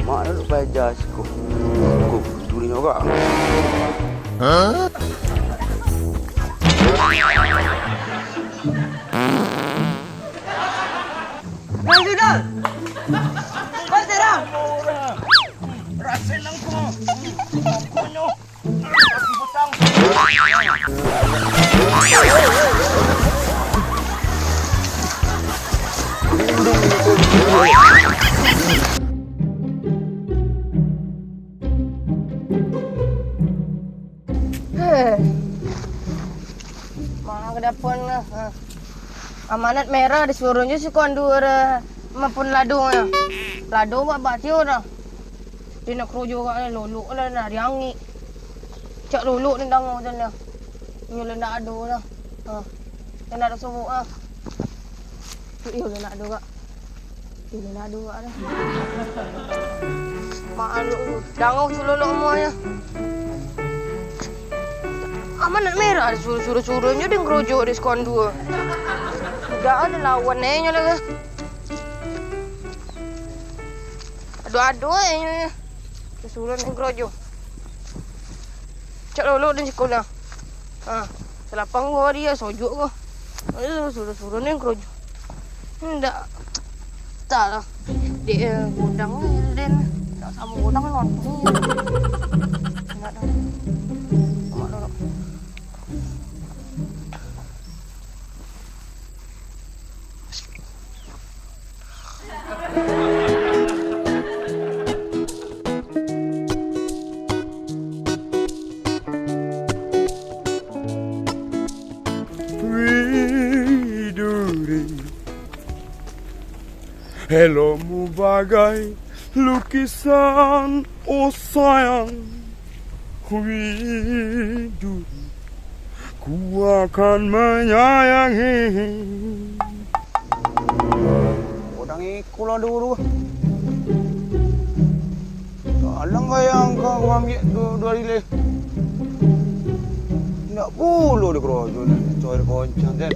Mana lu pajas ko? Ko duri juga. Hah? Sudah. Kau serang. Rasin lang ko. Kunyo. Butang. Mana ke depan lah. Amanat merah disuruhnya si kondur maupun ladungnya. Ladung buat batiu dah. Dia nak kerujuk kat luluk lah nak riangi. Cak luluk ni dangu macam ni. Nyulah nak adu lah. Dia nak subuh lah. Dia nak adu kak. Dia nak adu kak dah. Malu dangu luluk semuanya. Amanat merah suruh-suruhnya dia kerujuk di skon 2. Enggak ada lawan nya lagi. Adu-adu nya. Suruh ni kerujuk. Cak lulu di sekolah. Selapang gua dia sojuk gua. Suruh ni kerujuk. Enggak. Tak lah. Dia gudang dia. Tak sama gudang kan. Enggak dah. Hello mu bagai lukisan oh sayang. Hidup ku akan menyayangi. Udang ikulah dulu. Alang kayang kau ambil dua rile. Nak bulu di kerojo ni. Coir koncang kan.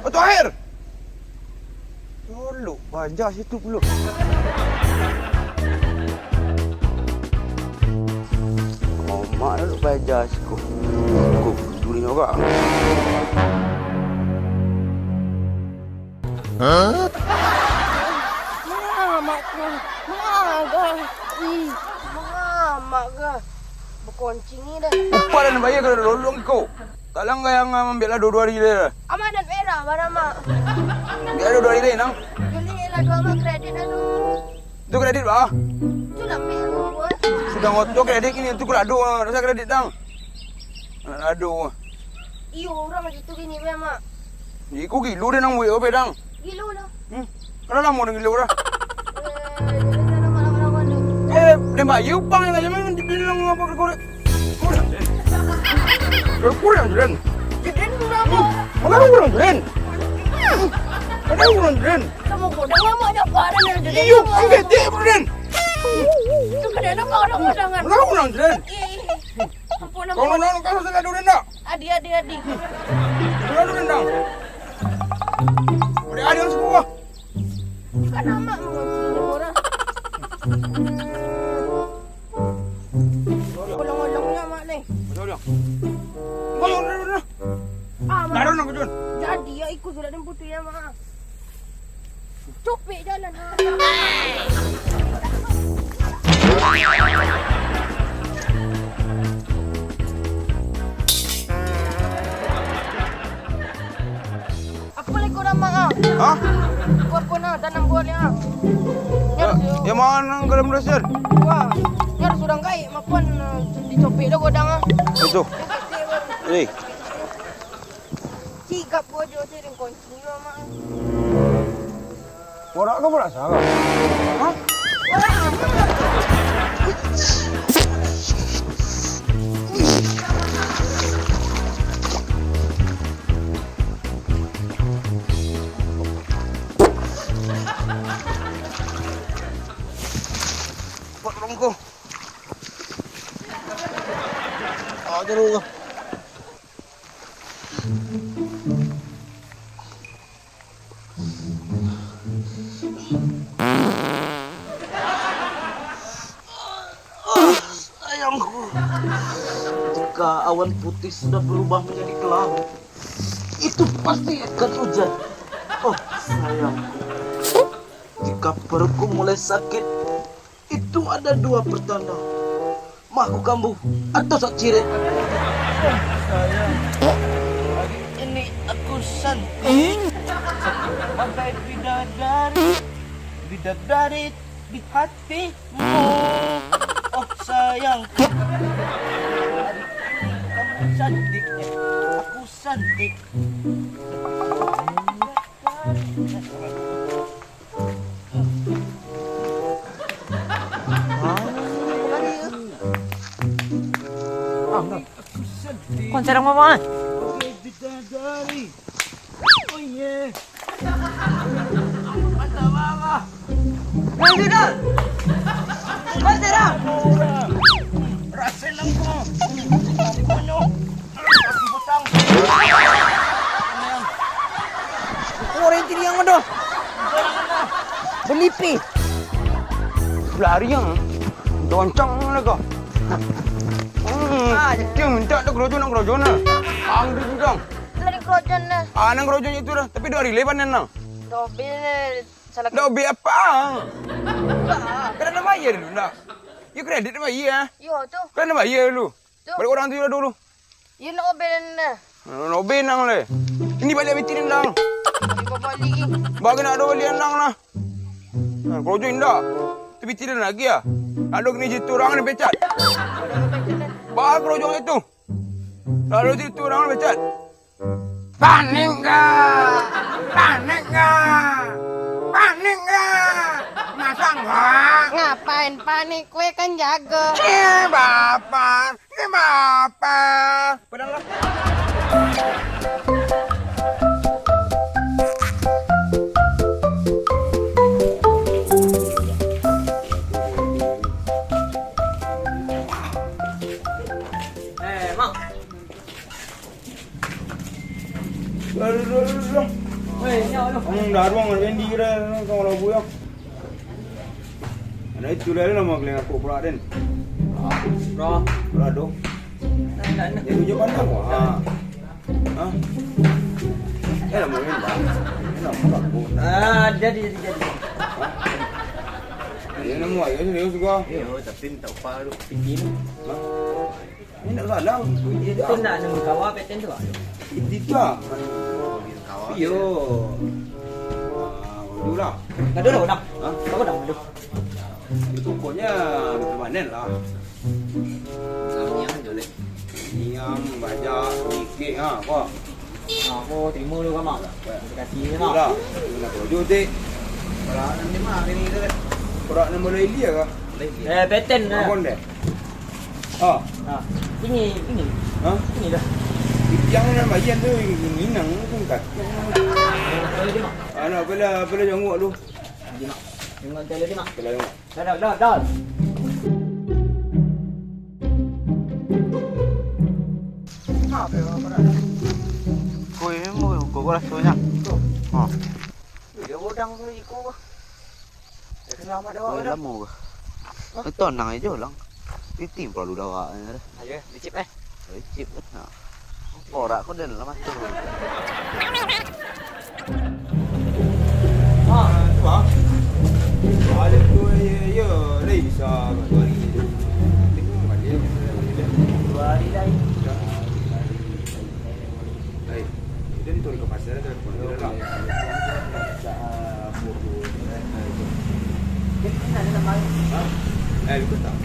Atau air. Dulu bajas itu belum. Oh, mana lu pajas ko? Ko duri juga. Hah? Mak ke? Berkoncing ni dah. Apa dan bayar ke lolong kau? Talang kayang ambil lah dua rile. Amanat merah mana mak? Biar dua rile nang. Beli lah dua mak kredit anu. Itu kredit bah. Tu nak ambil. Sudah ngotok kredit ini itu kurado. Rasa kredit dang. Aduh. Iyo orang macam tu gini mak. Iku kilo dia nang buat apa dang? Gilo lah. Kalau lama nang kilo dah. Dia bayu pang yang aja memang dibilang apa korek. Kurang ren. Jadi berapa? Mana kurang ren? Ada kurang ren. Kamu kodang lama ada barang yang jadi. Iyo, ambil dia ren. Tu kada ada kodang-kodangan. Mana kurang ren? Ampun Kalau ampun. nang kalau saya ren dah. Adi. Kalau ren dah. Ada yang semua. Kan nama mengunci orang. Ulang-ulangnya mak ni. Betul dia. Kau ren. Naruh nak kejun. Jadi ya ikut surat dan putih ya mak. Copek jalan. Apa lagi kau nama ah? Hah? Buat pun ah tanam buahnya. Ya mana dalam dasar? Wah, nyar sudah kai maupun dicopek dah godang ah. Itu. Eh. Sikap bojo sering kunci mak. Orang kau merasa kau? Hah? Buat rongko. Aduh. Jika awan putih sudah berubah menjadi kelabu, itu pasti akan hujan. Oh sayangku, jika perutku mulai sakit, itu ada dua pertanda. Mahku kambuh atau sak ciret. Sayang, hari ini aku santai sebagai bidadari di hatimu. Oh sayangku, hari ini kamu cantik, aku cantik. Konser yang mana? Bidadari. Oh yeah. Mantap banget. Konser! Konser! Rasain aku. Kono. Aku butang. Orang tiri yang mana? Belipi. Lari yang doncang lah kau. Dia minta nak kerojon na. Ang dia bilang. Dari kerajaan lah. Nang kerojon itu dah. Tapi dari leban nang. Dobi salah Dobi apa? enggak. Kena bayar dulu nak. You kredit bayar. Yo tu. Kena bayar dulu. Tu. Balik orang tu dulu. Yo nak obelan lah. Dobi nang le. Ini balik bitin nang. Ibu balik. Bagi nak ada balian nang lah. Kerojon indah. Tapi tidak lagi ya. Lalu kini jitu orang ni pecat. Bah kerojong itu. Lalu jitu orang ni pecat. Panik enggak? Panik enggak? Panik enggak? Masa enggak? Ngapain panik? Kue kan jaga. Bapak. Bapak. Padahal Mak. Weh, nyawa lu. dah ruang Wendy kira kau lagu yang. Ada itu lah nama kelihatan aku pula den. Bro. Pula dong. Nak. Dia tunjuk pandang wah. Hah? Nama Wendy. Nama aku. Jadi. Dia nama ayah serius juga. Tapi tak apa lu. Bikin. Ini nak salah. Itu nak nemu kawan peten tu. Tidak. Yo. Dulu lah. Ngadu dah nak. Kau dah ngadu. Itu pokoknya permanen lah. Yang jolek. Yang banyak dikit ha. Kau. Aku terima lu kau mak. Kasih ni Dah. mak. Nak kerja dek. Kalau ni mah ini tu. Orang nama Laili ya kah? Peten dah. Abang dek. Ah. Ini. Ha? Ini dah. Yang nama bagian tu minang tu kat. Kalau dia mak. Anak bela janguk lu. Dia mak. Tengok tele dia mak. Bela janguk. Dah. Kau ini mau kau rasa banyak. Dia bodang tu ikut. Selamat dah. Kau lama ke? Itu nang aja lang. Titim perlu dah. Ayo, dicip Cip. Orang kau dah lama tu. Tu ah. Ada tu ya, lei bisa kat hari ni. Tengok balik. 2 hari dah. Hai. Dia ni tu ke pasar dah telefon dia lah. Betul tak?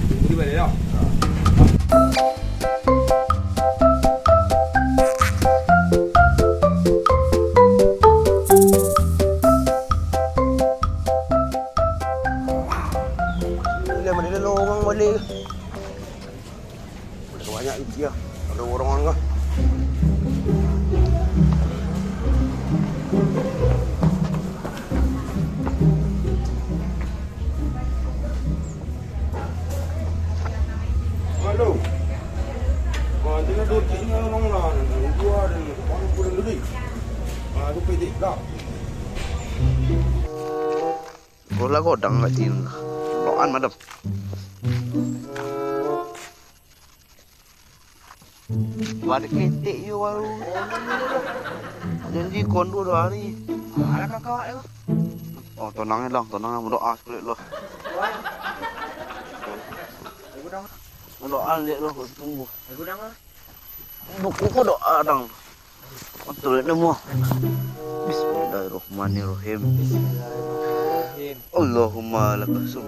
Tunggu di balik dah. Mana ada orang balik. Ada banyak lagi lah. Ada orang kah? Halo. Jangan duduknya orang lah. Dua dan orang pun duduk. Itu pedik tak. Kau lah godang kat sini. Loan madam. Balik ketek je baru. Janji kon 2 hari. Alah kakak awak tu. Oh, tenang lang, berdoa sekali lah. Berdoa lihat lah, tunggu. Aku dah mah. Buku kau doa dong. Betul semua. Bismillahirrahmanirrahim. Bismillahirrahmanirrahim. Allahumma lakasum.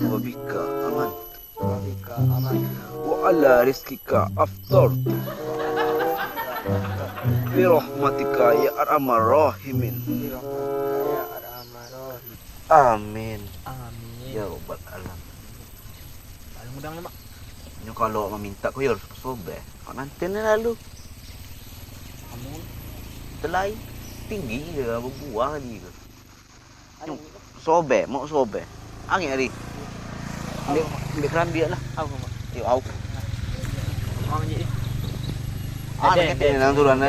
Wa bika aman. Wabika aman. Wa ala rizkika aftar. Birahmatika ya arhamar rahimin. Ya Ar-Rahmanir-Rahim. Amin. Amin. Ya rabbal alamin. Paling mudah lah mak. Ni kalau meminta kau ya harus sobek. Kau nanti ni lalu. Kamu Telai tinggi je berbuah ni ke. Sobek, mau sobek. Angin hari. Ambil kerambi lah. apa mak? Yuk au. Mau je. Ada kita nang turun Mau.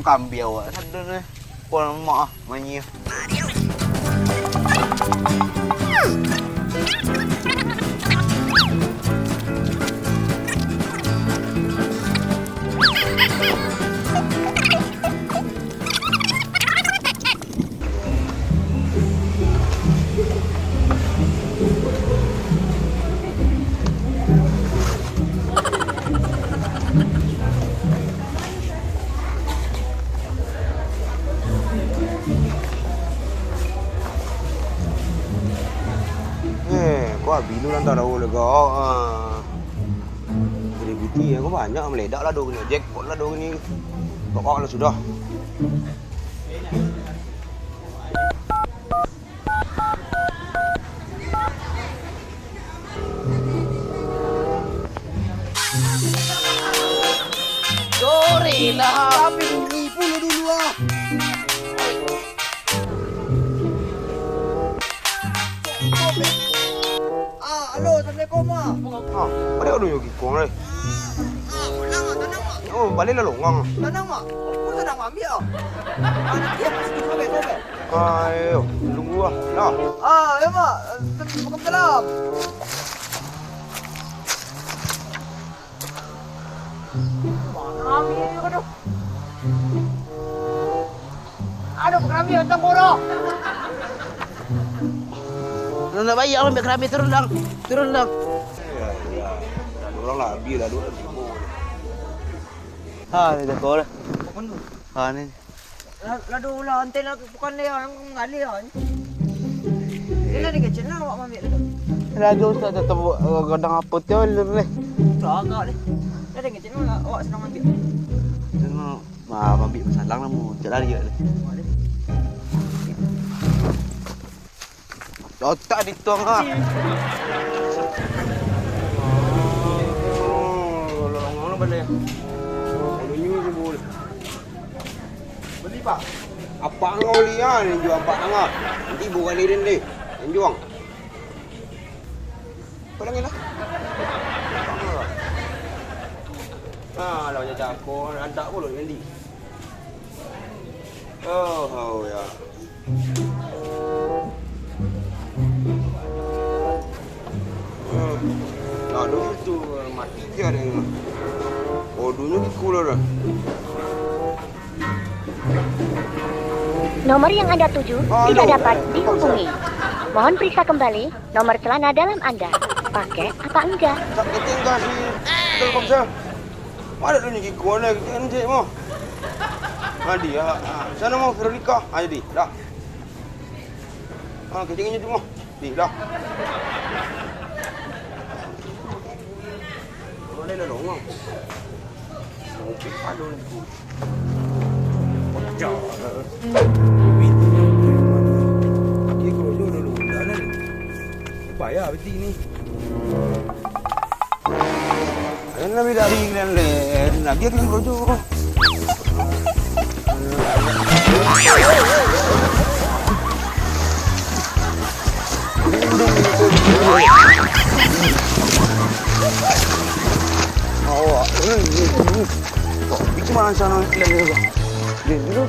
kambi awak. Ada ni. Puan mak manyi. Kau binu lantar dah lega. Selebriti aku banyak meledak lah dong ni. Jackpot lah dong ni. Pokok lah sudah. Sorry lah. Tapi menipu lu dulu ah. Halo, Assalamualaikum mak. Ha, balik dulu yogi kong le. Tenang mak. Oh, balik lah longang. Tenang mak. Aku sedang ambil. Nanti aku sikit sobek. Ayo, tunggu ah. Dah. Ya mak. Waalaikumsalam. Mana ambil aduh. Aduh, kerambi untuk borok. Nak bayar ambil kerambi turun lang. Ya. Dah orang lah habis lah dua ribu. Ha, ni dah kau lah. Ha ni. Ladu lah, antai lah bukan dia yang mengali lah. Ini ni kecil lah awak ambil ladu. Ladu tak tetap gadang apa tu le. Agak deh. Ada kecil lah awak senang ambil. Tengok, ambil salang lah mu. Jalan dia le. Otak dituang ah. Longang balik. Kalau nyu je boleh. Beli pak. Apa kau lihat ni jual apa angah? Nanti bukan ni ni. Yang juang. Kau lagi lah. Ah, lawan jajak aku antak pun nanti. Oh ya. Dulu tu mati je ada. Oh, dulu ni cool dah. Nomor yang Anda tuju tidak dapat dihubungi. Mohon periksa kembali nomor celana dalam Anda. Pakai apa enggak? Tak ketinggal si Telkomsel. Ada tu ni kau nak kita encik mau. Hadi ya. Sana mau Veronica. Jadi dah. Ketinggalnya tu mau. Di dah. Boleh lah dong. Mau pipa dulu ni. Pecah. Kaki kerojo dulu. Dah ni. Bayar betul ni. Ayun na dari nan le. Lagi kan kerojo. Bikin mana sana lagi tu? Dulu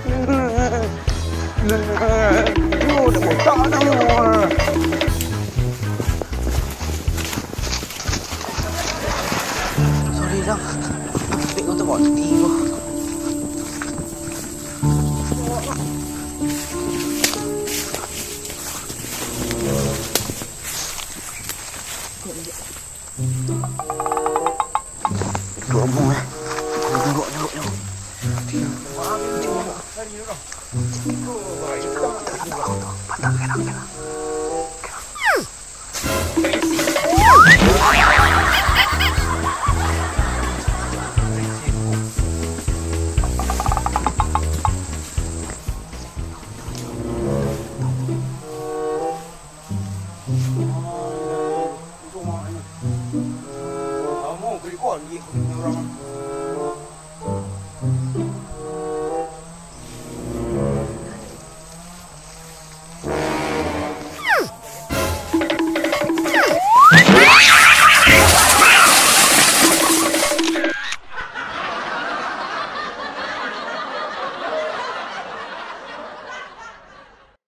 dah botak dah. lang. Tik ko bawa tiba. Duduk eh. Duduk. Patah kena.